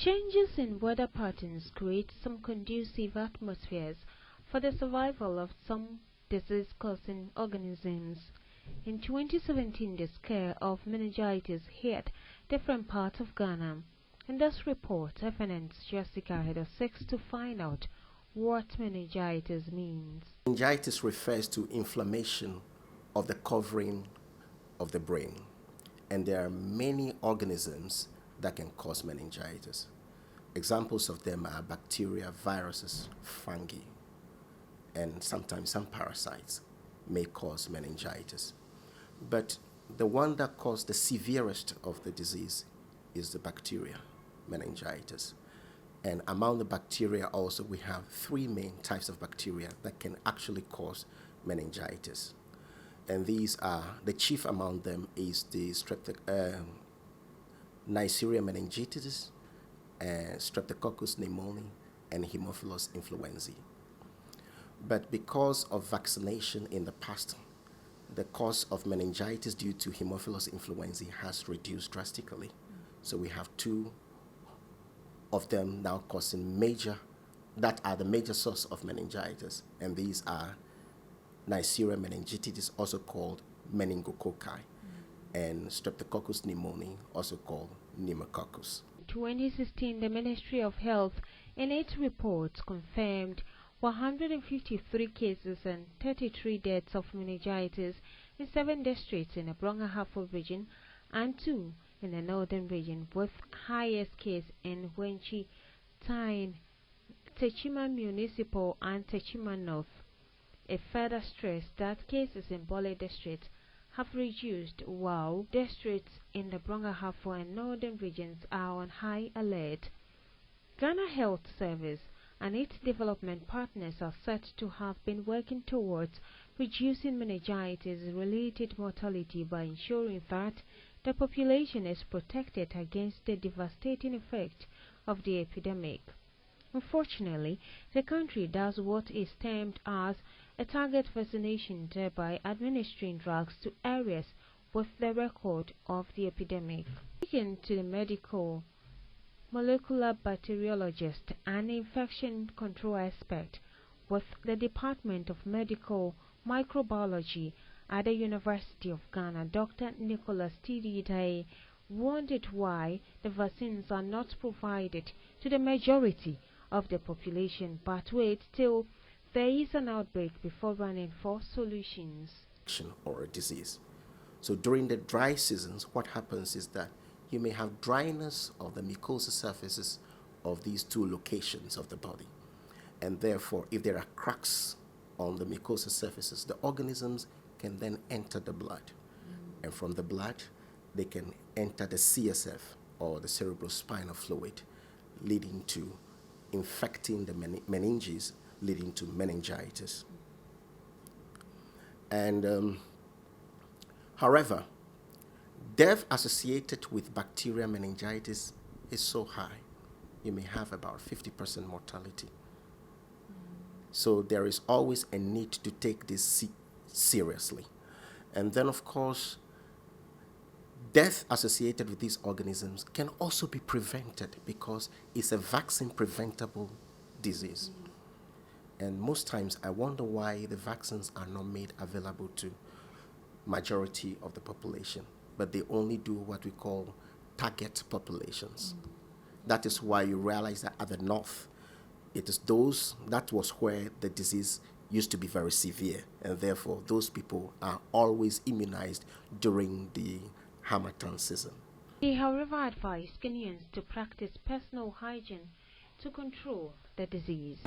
Changes in weather patterns create some conducive atmospheres for the survival of some disease-causing organisms. In 2017, the scare of meningitis hit different parts of Ghana. In this report, FNN's Jessica Hedo seeks to find out what meningitis means. Meningitis refers to inflammation of the covering of the brain, and there are many organisms that can cause meningitis. Examples of them are bacteria, viruses, fungi, and sometimes some parasites may cause meningitis. But the one that causes the severest of the disease is the bacteria meningitis. And among the bacteria also, we have three main types of bacteria that can actually cause meningitis. And these are, the chief among them is the Neisseria meningitis, Streptococcus pneumoniae, and Haemophilus influenzae. But because of vaccination in the past, the cause of meningitis due to Haemophilus influenzae has reduced drastically. So we have two of them now causing that are the major source of meningitis, and these are Neisseria meningitis, also called meningococci, and Streptococcus pneumoniae, also called pneumococcus. In 2016, the Ministry of Health in its report confirmed 153 cases and 33 deaths of meningitis in 7 districts in the Brong-Ahafo region and 2 in the northern region, with highest case in Wenchi, Tyne, Techima Municipal and Techima North. It further stressed that cases in Bole district have reduced, while districts in the Brong-Ahafo and northern regions are on high alert. Ghana Health Service and its development partners are said to have been working towards reducing meningitis-related mortality by ensuring that the population is protected against the devastating effect of the epidemic. Unfortunately, the country does what is termed as a target vaccination, thereby administering drugs to areas with the record of the epidemic. Speaking to the medical molecular bacteriologist and infection control expert with the Department of Medical Microbiology at the University of Ghana, Dr. Nicholas Tididai wondered why the vaccines are not provided to the majority of the population, but wait till there is an outbreak before running for solutions. Or a disease. So during the dry seasons, what happens is that you may have dryness of the mucosal surfaces of these two locations of the body. And therefore, if there are cracks on the mucosal surfaces, the organisms can then enter the blood. And from the blood, they can enter the CSF, or the cerebrospinal fluid, leading to infecting the meninges, leading to meningitis. And however, death associated with bacterial meningitis is so high. You may have about 50% mortality. So there is always a need to take this seriously. And then, of course, death associated with these organisms can also be prevented because it's a vaccine-preventable disease. And most times I wonder why the vaccines are not made available to majority of the population, but they only do what we call target populations. That is why you realize that at the north, it is that was where the disease used to be very severe, and therefore those people are always immunized during the harmattan season. He, however, advised Kenyans to practice personal hygiene to control the disease.